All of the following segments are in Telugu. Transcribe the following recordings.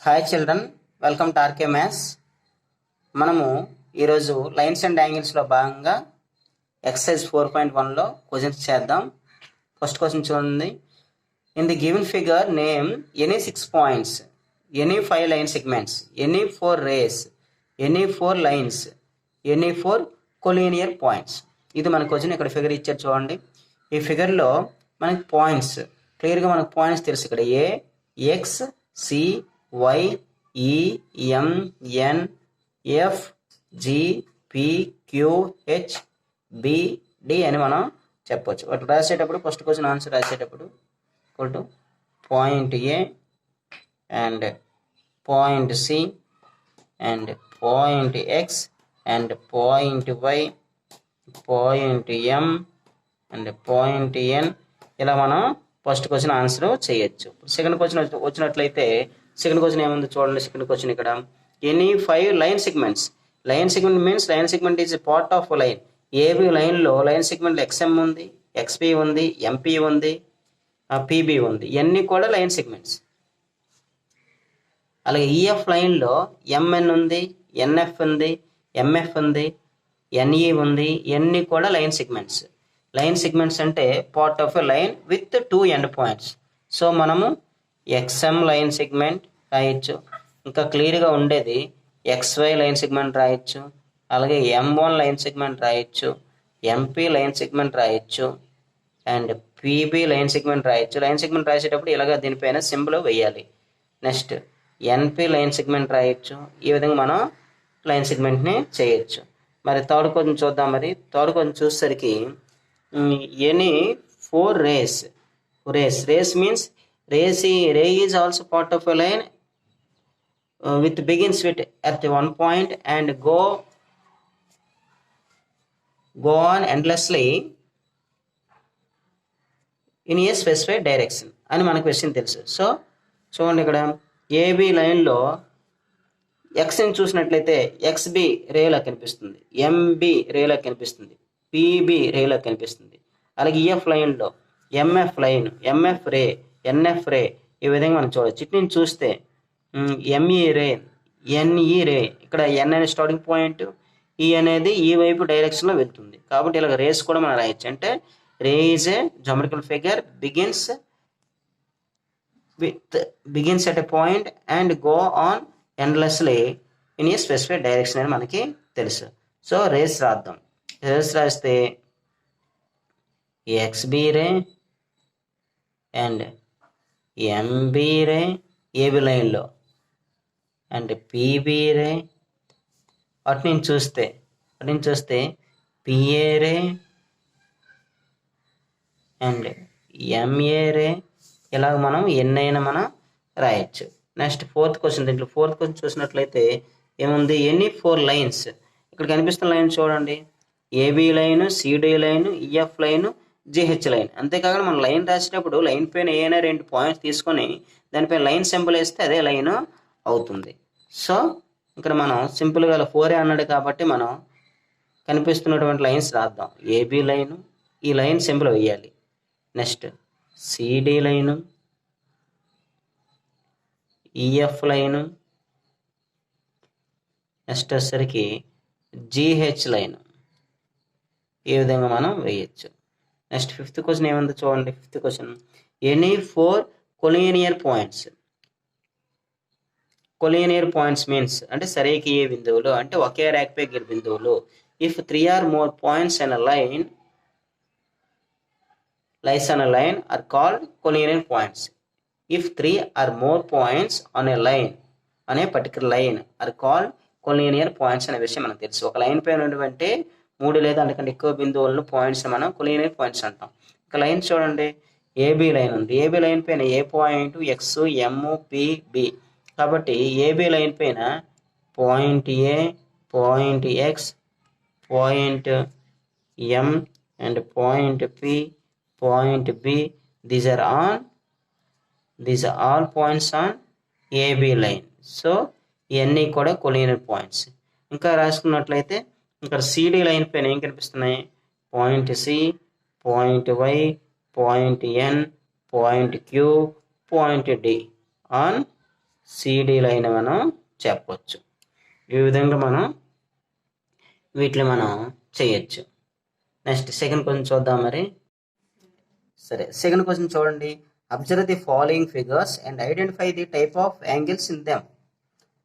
Hi children, welcome to RK maths. మనము ఈరోజు లైన్స్ అండ్ యాంగిల్స్లో భాగంగా ఎక్సర్సైజ్ 4.1లో క్వశ్చన్స్ చేద్దాం. ఫస్ట్ క్వశ్చన్ చూడండి. In the given figure name any 6 points, any 5 line segments, any 4 rays, any 4 lines, any 4 collinear points. ఇది మన క్వశ్చన్. ఇక్కడ ఫిగర్ ఇచ్చారు చూడండి. ఈ ఫిగర్లో మనకి పాయింట్స్ క్లియర్గా మనకు పాయింట్స్ తెలుసు. ఇక్కడ ఏ, X, C, Y, E, M, N, F, G, P, Q, H, B, D అని మనం చెప్పవచ్చు. వాటి రాసేటప్పుడు ఫస్ట్ క్వశ్చన్ ఆన్సర్ రాసేటప్పుడు equal to point A and point C and point X and point Y, point M and point N, ఇలా మనం ఫస్ట్ క్వశ్చన్ ఆన్సర్ చేయొచ్చు. సెకండ్ క్వశ్చన్ వచ్చినట్లయితే సెకండ్ క్వశ్చన్ ఏముంది చూడండి. సెకండ్ క్వశ్చన్ ఇక్కడ any 5 line segments. Line segment means line segment is part of line. AB లైన్లో లైన్ సెగ్మెంట్లో ఎక్స్ఎం ఉంది, ఎక్స్పి ఉంది, ఎంపీ ఉంది, పీబీ ఉంది. ఇవన్నీ కూడా లైన్ సెగ్మెంట్స్. అలాగే ఈఎఫ్ లైన్లో ఎంఎన్ ఉంది, ఎన్ఎఫ్ ఉంది, ఎంఎఫ్ ఉంది, ఎన్ఈ ఉంది. ఇవన్నీ కూడా లైన్ సెగ్మెంట్స్. లైన్ సెగ్మెంట్స్ అంటే part of a line with 2 end points. So మనము ఎక్స్ఎం లైన్ సెగ్మెంట్ రాయొచ్చు. ఇంకా క్లియర్గా ఉండేది ఎక్స్వై లైన్ సెగ్మెంట్ రాయొచ్చు. అలాగే M1 లైన్ సెగ్మెంట్ రాయొచ్చు, ఎంపీ లైన్ సెగ్మెంట్ రాయొచ్చు అండ్ పీబీ లైన్ సెగ్మెంట్ రాయొచ్చు. లైన్ సెగ్మెంట్ రాసేటప్పుడు ఇలాగ దీనిపైన సింబల్ వేయాలి. నెక్స్ట్ ఎన్పీ లైన్ సెగ్మెంట్ రాయొచ్చు. ఈ విధంగా మనం లైన్ సెగ్మెంట్ని చేయొచ్చు. మరి థర్డ్ క్వశ్చన్ చూద్దాం. మరి థర్డ్ క్వశ్చన్ చూసేసరికి any 4 rays. Rays means ray is also part of a line with begins with at one point and go on endlessly in a specified direction అని మనకు విషయం తెలుసు. సో చూడండి, ఇక్కడ ఏబి లైన్లో ఎక్స్ని చూసినట్లయితే ఎక్స్బి రేలా కనిపిస్తుంది, ఎంబి రేలా కనిపిస్తుంది, పిబి రేలా కనిపిస్తుంది. అలాగే ఈఎఫ్ లైన్లో ఎంఎఫ్ లైన్, ఎంఎఫ్ రే, ఎన్ఎఫ్ రే, ఈ విధంగా మనం చూడవచ్చు. ఇటు నుంచి చూస్తే ఎంఈ రే, ఎన్ఈ రే, ఇక్కడ ఎన్ అనే స్టార్టింగ్ పాయింట్, ఈ అనేది ఈ వైపు డైరెక్షన్లో వెళ్తుంది. కాబట్టి ఇలా రేస్ కూడా మనం రాయొచ్చు. అంటే ray is a geometrical figure begins at a point and go on endlessly in a specific direction అని మనకి తెలుసు. సో రేస్ రాద్దాం. రేస్ రాస్తే XB ray and MB ray AB లైన్లో అండ్ పీబీ రే, అటు నుంచి చూస్తే PA ray and MA ray, ఇలాగ మనం ఎన్నైనా మనం రాయొచ్చు. Next fourth question. దీంట్లో ఫోర్త్ క్వశ్చన్ చూసినట్లయితే ఏముంది, ఎనీ 4 లైన్స్. ఇక్కడ కనిపిస్తున్న లైన్ చూడండి, AB line, CD line, EF line, GH line. అంతేకాకుండా మనం లైన్ రాసేటప్పుడు లైన్ పైన ఏమైనా 2 పాయింట్స్ తీసుకొని దానిపైన లైన్ సింబల్ వేస్తే అదే లైన్ అవుతుంది. సో ఇక్కడ మనం సింపుల్గా 4 అన్నాడు కాబట్టి మనం కనిపిస్తున్నటువంటి లైన్స్ రాద్దాం. ఏబి లైను, ఈ లైన్ సింబల్ వేయాలి. Next CD line, EF line, next వచ్చేసరికి జిహెచ్ లైన్. ఈ విధంగా మనం వేయచ్చు. నెక్స్ట్ ఫిఫ్త్ క్వశ్చన్ ఏముందో చూడండి. Fifth question any 4 collinear points. Collinear points means అంటే సరేకియే బిందువులు, అంటే ఒకే రేఖపై గల బిందువులు. If 3 or more points on a line lies on a line are called collinear points. If 3 or more points on a line on a particular line are called collinear points అనే విషయం మనకు తెలుసు. ఒక లైన్ పైన ఉన్నటువంటి 3 లేదా అంతకంటే ఎక్కువ బిందువులను పాయింట్స్ మనం కొలీనియర్ పాయింట్స్ అంటాం. ఇక లైన్ చూడండి, ఏబి లైన్ ఉంది. ఏబి లైన్ పైన A point, X, M, P, B. కాబట్టి ఏబి లైన్ పైన point A, point X, point M and point P, point B, these are all points on AB line. So ఇవన్నీ కూడా కొలీనియర్ పాయింట్స్. ఇంకా రాసుకున్నట్లయితే ఇక్కడ సిడి లైన్ పైన ఏం కనిపిస్తున్నాయి, point C, point Y, point N, point Q, point D on CD line మనం చెప్పొచ్చు. ఈ విధంగా మనం వీటిని మనం చేయొచ్చు. నెక్స్ట్ సెకండ్ క్వశ్చన్ చూద్దాం మరి. సరే, సెకండ్ క్వశ్చన్ చూడండి. Observe the following figures and identify the type of angles in them.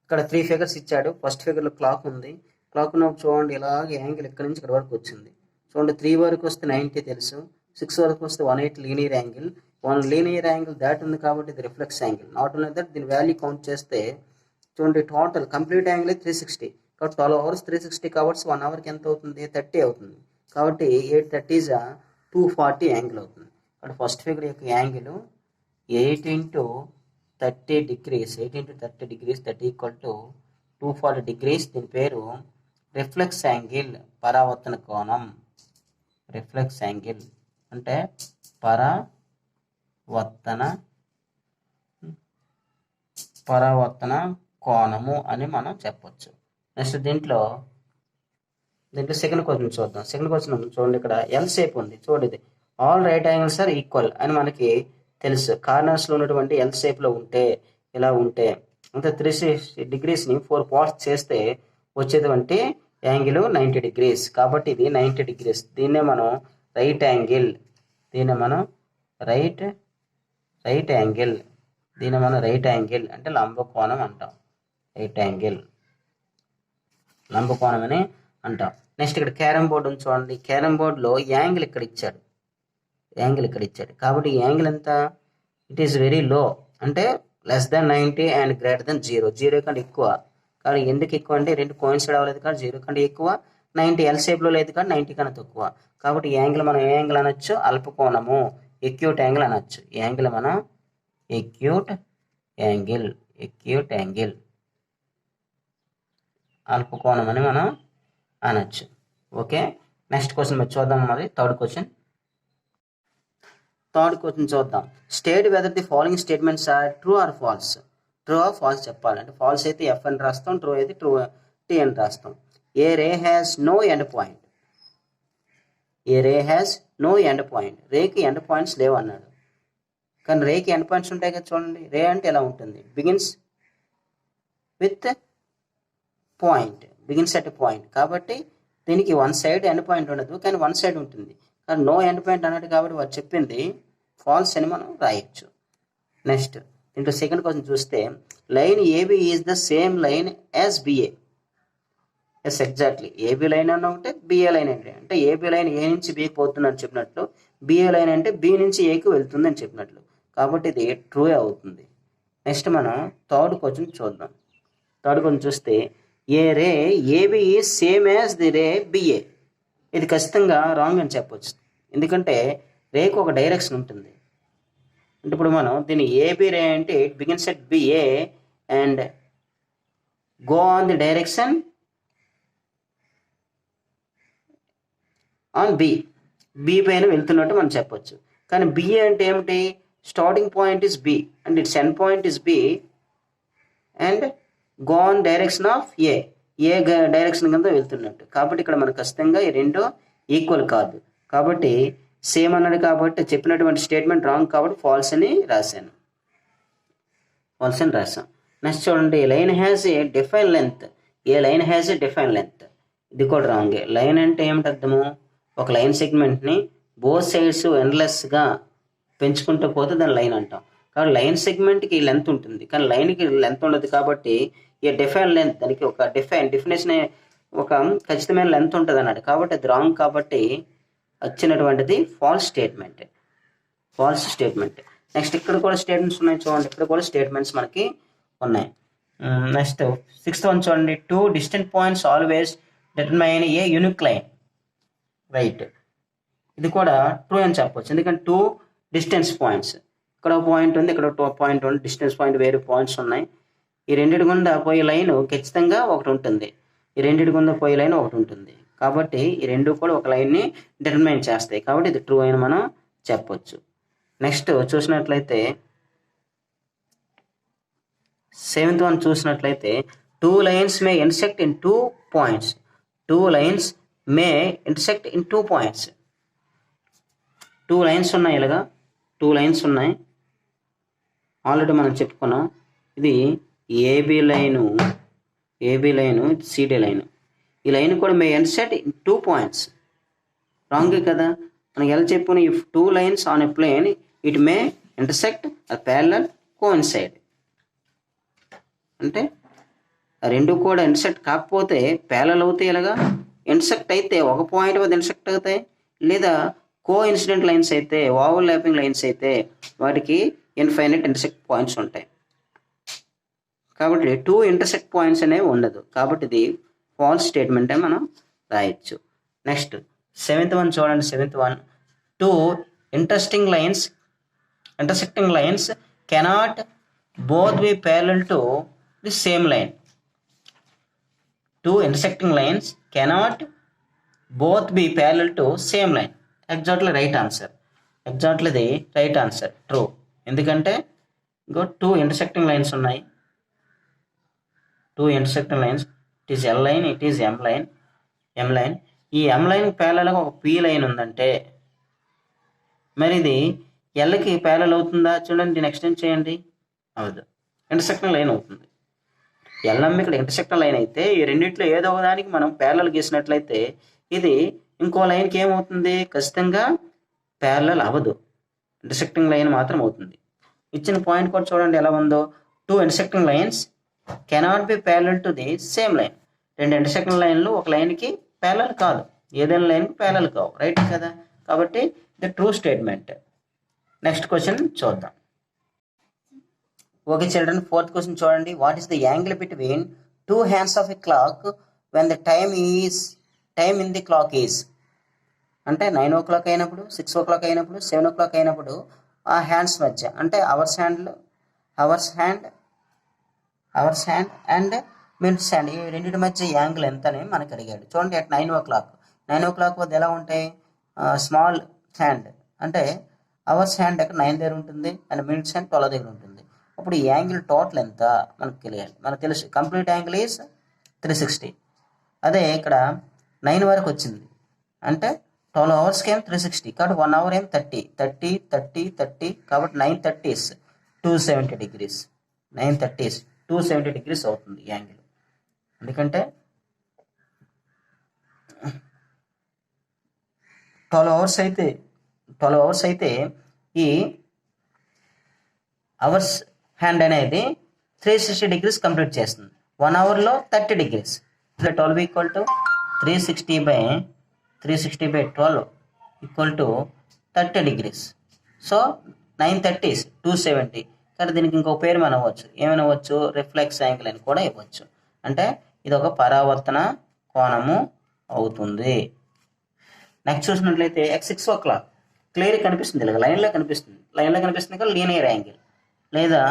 ఇక్కడ 3 ఫిగర్స్ ఇచ్చాడు. ఫస్ట్ ఫిగర్లో క్లాక్ ఉంది. క్లాక్ ఉన్నప్పుడు చూడండి ఇలాగ యాంగిల్ ఇక్కడ నుంచి ఇక్కడ వరకు వచ్చింది. చూడండి 3 వరకు వస్తే 90 తెలుసు, 6 వరకు వస్తే 180 లీనియర్ యాంగిల్. 1 లీనియర్ యాంగిల్ దాటి ఉంది కాబట్టి ఇది reflex angle. Not only that, దీని వాల్యూ కౌంట్ చేస్తే చూడండి టోటల్ కంప్లీట్ యాంగిల్ 360. కాబట్టి 12 అవర్స్ 360 కాబట్టి 1 అవర్కి ఎంత అవుతుంది? 30 అవుతుంది. కాబట్టి 830 is 240 యాంగిల్ అవుతుంది. ఇక్కడ ఫస్ట్ ఫిగర్ యొక్క angle 8 into 30 degrees, 8 into 30 degrees, that equal to 240 degrees. దీని పేరు రిఫ్లెక్స్ యాంగిల్, పరావర్తన కోణం. రిఫ్లెక్స్ యాంగిల్ అంటే పరావర్తన కోణము అని మనం చెప్పొచ్చు. నెక్స్ట్ దీంట్లో సెకండ్ క్వశ్చన్ చూద్దాం. సెకండ్ క్వశ్చన్ చూడండి, ఇక్కడ ఎల్ షేప్ ఉంది. చూడండి, all right angles are equal అని మనకి తెలుసు. కార్నర్స్లో ఉన్నటువంటి ఎల్ షేప్లో ఉంటే, ఇలా ఉంటే అంటే 360 డిగ్రీస్ని 4 పార్ట్స్ చేస్తే వచ్చేటువంటి యాంగిల్ 90 డిగ్రీస్. కాబట్టి ఇది 90 డిగ్రీస్. దీన్నే మనం రైట్ యాంగిల్, రైట్ యాంగిల్ అంటే లంబకోణం అంటాం. రైట్ యాంగిల్ లంబకోణం అని అంటాం. నెక్స్ట్ ఇక్కడ క్యారమ్ బోర్డు ఉంది చూడండి. క్యారమ్ బోర్డులో యాంగిల్ ఇక్కడ ఇచ్చాడు, కాబట్టి యాంగిల్ ఎంత? ఇట్ ఈస్ వెరీ లో, అంటే less than 90 and greater than 0. 0 కంటే ఎక్కువ. కానీ ఎందుకు ఎక్కువ అంటే 2 కోయిన్సైడ్ అవ్వలేదు కానీ 0 కంటే ఎక్కువ, 90 ఎల్ షేప్లో లేదు కానీ 90 కన్నా తక్కువ. కాబట్టి యాంగిల్ మనం ఏ యాంగిల్ అనొచ్చు? అల్పకోణము, ఎక్యూట్ యాంగిల్ అనొచ్చు. యాంగిల్ మనం ఎక్యూట్ యాంగిల్ అల్పకోణం అని మనం అనొచ్చు. ఓకే, నెక్స్ట్ క్వశ్చన్ మరి చూద్దాం. మరి థర్డ్ క్వశ్చన్ చూద్దాం. State whether the following statements are true or false. True or false చెప్పాలంటే ఫాల్స్ అయితే ఎఫ్ అని రాస్తాం, ట్రూ అయితే టీ అని రాస్తాం. A ray has no end point. రేకి ఎండ్ పాయింట్స్ లేవు అన్నాడు. కానీ రేకి ఎండ్ పాయింట్స్ ఉంటాయి కదా. చూడండి, రే అంటే ఎలా ఉంటుంది? Begins at point. కాబట్టి దీనికి వన్ సైడ్ ఎండ్ పాయింట్ ఉండదు, కానీ వన్ సైడ్ ఉంటుంది. కానీ నో ఎండ్ పాయింట్ అన్నట్టు కాబట్టి వాడు చెప్పింది ఫాల్స్ అని మనం రాయొచ్చు. నెక్స్ట్ దీంట్లో సెకండ్ క్వశ్చన్ చూస్తే, line AB is the same line as BA. Yes, exactly. AB line అన్న ఒకటే, బిఏ లైన్ అంటే ఏబి లైన్ ఏ నుంచి బికి పోతుందని చెప్పినట్లు, బిఏ లైన్ అంటే బి నుంచి ఏకి వెళ్తుంది అని చెప్పినట్లు. కాబట్టి ఇది ట్రూ అవుతుంది. నెక్స్ట్ మనం థర్డ్ క్వశ్చన్ చూద్దాం. థర్డ్ క్వశ్చన్ చూస్తే, a ray AB is same as the ray BA. ఇది ఖచ్చితంగా రాంగ్ అని చెప్పొచ్చు. ఎందుకంటే రేకు ఒక డైరెక్షన్ ఉంటుంది. అంటే ఇప్పుడు మనం దీన్ని ఏబి రే అంటే it begins at BA and go on the direction on B పైన వెళ్తున్నట్టు మనం చెప్పొచ్చు. కానీ బిఏ అంటే ఏమిటి? Starting point is B and its end point is B and go on direction of A direction కింద వెళ్తున్నట్టు. కాబట్టి ఇక్కడ మనకు ఖచ్చితంగా ఈ రెండు ఈక్వల్ కాదు. కాబట్టి సేమ్ అన్నాడు కాబట్టి చెప్పినటువంటి స్టేట్మెంట్ రాంగ్ కాబట్టి ఫాల్స్ అని రాశాను. నెక్స్ట్ చూడండి, line has a define length. Line has a define length. ఇది కూడా రాంగే. లైన్ అంటే ఏమిటి అర్థము? ఒక లైన్ సెగ్మెంట్ని బోత్ సైడ్స్ ఎండ్లెస్గా పెంచుకుంటూ పోతే దాన్ని లైన్ అంటాం. కాబట్టి లైన్ సెగ్మెంట్కి లెంత్ ఉంటుంది, కానీ లైన్కి లెంత్ ఉండదు. కాబట్టి ఈ డిఫైన్ లెంత్, దానికి ఒక డెఫినేషన్ ఒక ఖచ్చితమైన లెంత్ ఉంటుంది అన్నాడు. కాబట్టి అది రాంగ్. కాబట్టి వచ్చినటువంటిది ఫాల్స్ స్టేట్మెంట్. నెక్స్ట్ ఇక్కడ కూడా స్టేట్మెంట్స్ ఉన్నాయి చూడండి. ఇక్కడ కూడా స్టేట్మెంట్స్ మనకి ఉన్నాయి. నెక్స్ట్ సిక్స్త్ వన్ చూడండి, 2 distant points always determine a unique line. Right, ఇది కూడా ట్రూ అని చెప్పొచ్చు. ఎందుకంటే 2 డిస్టెన్స్ పాయింట్స్, ఇక్కడ ఒక పాయింట్ ఉంది, ఇక్కడ ఒక పాయింట్ ఉంది. డిస్టెన్స్ పాయింట్ వేరే పాయింట్స్ ఉన్నాయి. ఈ రెండింటి గుండా పోయే లైన్ ఖచ్చితంగా ఒకటి ఉంటుంది. ఈ రెండింటి గుండా పోయే లైన్ ఒకటి ఉంటుంది. కాబట్టి ఈ రెండు కూడా ఒక లైన్ని డిటర్మైన్ చేస్తాయి. కాబట్టి ఇది ట్రూ అని మనం చెప్పొచ్చు. నెక్స్ట్ చూసినట్లయితే 7th వన్ చూసినట్లయితే, 2 lines may intersect in 2 points. 2 lines may intersect in 2 points. 2 lines ఉన్నాయి. ఇలాగా 2 lines ఉన్నాయి. ఆల్రెడీ మనం చెప్పుకున్నాం. ఇది ఏబి లైను సిడి లైను, ఈ లైన్ కూడా మే ఇంటర్సెక్ట్ 2 points. రాంగే కదా, మనకి ఎలా చెప్పుకుని if 2 lines on a plane it may intersect parallel coincide. అంటే రెండు కూడా ఇంటర్సెక్ట్ కాకపోతే ప్యారలల్ అవుతాయి, ఎలాగా ఇంటర్సెక్ట్ అయితే ఒక పాయింట్ వద్ద ఇంటర్సెక్ట్ అవుతాయి, లేదా కో ఇన్సిడెంట్ లైన్స్ అయితే ఓవర్ ల్యాపింగ్ లైన్స్ అయితే వాటికి ఇన్ఫైనైట్ ఇంటర్సెక్ట్ పాయింట్స్ ఉంటాయి. కాబట్టి 2 ఇంటర్సెక్ట్ పాయింట్స్ అనేవి ఉండదు, కాబట్టి ఇది ఫాల్స్ స్టేట్మెంట్ అని మనం రాయొచ్చు. నెక్స్ట్ 7th one చూడండి. 7th one, 2 intersecting lines cannot both be parallel to the same line. 2 intersecting lines cannot both be parallel to same line. Exactly right answer. Exactly the right answer. True. ఎందుకంటే ఇంకో 2 intersecting lines ఉన్నాయి. 2 intersecting lines. It is L line, it is M line. ఈ M లైన్ ప్యారలల్గా ఒక P లైన్ ఉందంటే మరి ఇది Lకి ప్యారలల్ అవుతుందా? చూడండి, ఎక్స్టెండ్ చేయండి, అవదు, ఇంటర్సెక్టింగ్ లైన్ అవుతుంది. LM ఇక్కడ ఇంటర్సెక్టింగ్ లైన్ అయితే ఈ రెండింటిలో ఏదో ఒక దానికి మనం ప్యారలల్ గీసినట్లయితే ఇది ఇంకో లైన్కి ఏమవుతుంది? ఖచ్చితంగా ప్యారలల్ అవ్వదు, ఇంటర్సెక్టింగ్ లైన్ మాత్రం అవుతుంది. ఇచ్చిన పాయింట్ కూడా చూడండి ఎలా ఉందో. 2 intersecting lines cannot be parallel to the same line. 2 intersecting లైన్లు ఒక లైన్కి ప్యారలల్ కాదు, ఏదైనా లైన్కి ప్యారలల్ కావు, రైట్ కదా. కాబట్టి ఇది ట్రూ స్టేట్మెంట్. నెక్స్ట్ క్వశ్చన్ చూద్దాం. ఓకే చిల్డ్రన్, 4th క్వశ్చన్ చూడండి. What is the angle between 2 hands of a clock when the time in the clock is? అంటే 9 o'clock అయినప్పుడు, 6 o'clock అయినప్పుడు, 7 o'clock అయినప్పుడు ఆ హ్యాండ్స్ మధ్య, అంటే hours hand and minutes hand, ఈ రెండింటి మధ్య యాంగిల్ ఎంత అని మనకు అడిగాడు. చూడండి, అట్ 9 o'clock వద్ద ఎలా ఉంటాయి? స్మాల్ హ్యాండ్ అంటే అవర్స్ హ్యాండ్ అక్కడ 9 దగ్గర ఉంటుంది అండ్ మినిట్స్ హ్యాండ్ 12 దగ్గర ఉంటుంది. అప్పుడు ఈ యాంగిల్ టోటల్ ఎంత మనకు తెలియాలి. మనకు తెలుసు కంప్లీట్ యాంగిల్ ఈజ్ 360. అదే ఇక్కడ 9 వరకు వచ్చింది అంటే 12 hours ఏం 360, కాబట్టి 1 hour ఏం 30 కాబట్టి 930 is 270 degrees. 930 is 270 degrees అవుతుంది యాంగిల్. ఎందుకంటే 12 hours అయితే ఈ అవర్స్ హ్యాండ్ అనేది 360 degrees కంప్లీట్ చేస్తుంది. 1 hourలో 30 degrees. 12 equal to 360/12 equal to 30 degrees. So 930 is 270. కానీ దీనికి ఇంకో పేరు మనం ఇవ్వచ్చు, ఏమనవచ్చు? రిఫ్లెక్స్ యాంగిల్ అని కూడా ఇవ్వచ్చు. అంటే ఇది ఒక పరావర్తన కోణము అవుతుంది. నెక్స్ట్ చూసినట్లయితే x 6 o'clock క్లియర్ కనిపిస్తుంది, ఇలా లైన్లో కనిపిస్తుంది కదా లీనియర్ యాంగిల్. లేదా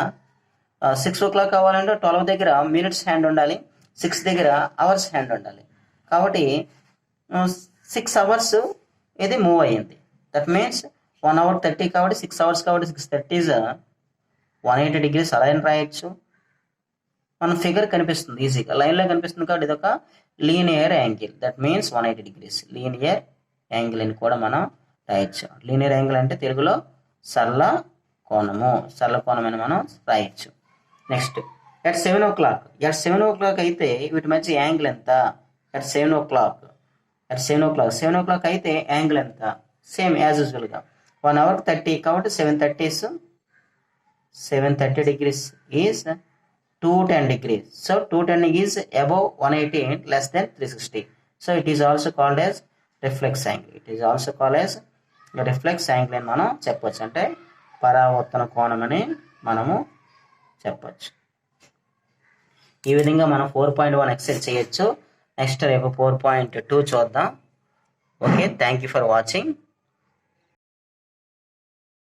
6 o'clock కావాలంటే 12 దగ్గర మినిట్స్ హ్యాండ్ ఉండాలి, 6 దగ్గర అవర్స్ హ్యాండ్ ఉండాలి. కాబట్టి 6 hours ఇది మూవ్ అయ్యింది. దట్ మీన్స్ 1 hour 30 కాబట్టి 6 hours కాబట్టి 630 is 180 degrees అలా అని రాయొచ్చు. మన ఫిగర్ కనిపిస్తుంది ఈజీగా, లైన్లో కనిపిస్తుంది కాబట్టి ఇది ఒక linear angle. That means 180 degrees linear angle అని కూడా మనం రాయొచ్చు. లీనియర్ యాంగిల్ అంటే తెలుగులో సరళ కోణము అని మనం రాయొచ్చు. నెక్స్ట్ ఎట్ 7 o'clock అయితే వీటి మధ్య యాంగిల్ ఎంత? ఎట్ 7 o'clock అయితే యాంగిల్ ఎంత? సేమ్ యాజ్ యూజువల్గా 1 hour 30 కాబట్టి 730 degrees is 210 degrees. So 210 is above 180 less than 360. So it is also called as reflex angle అని మనం చెప్పవచ్చు. అంటే పరావర్తన కోణం అని మనము చెప్పచ్చు. ఈ విధంగా మనం 4.1 ఎక్సెల్ చేయొచ్చు. నెక్స్ట్ రేపు 4.2 చూద్దాం. Okay, thank you for watching.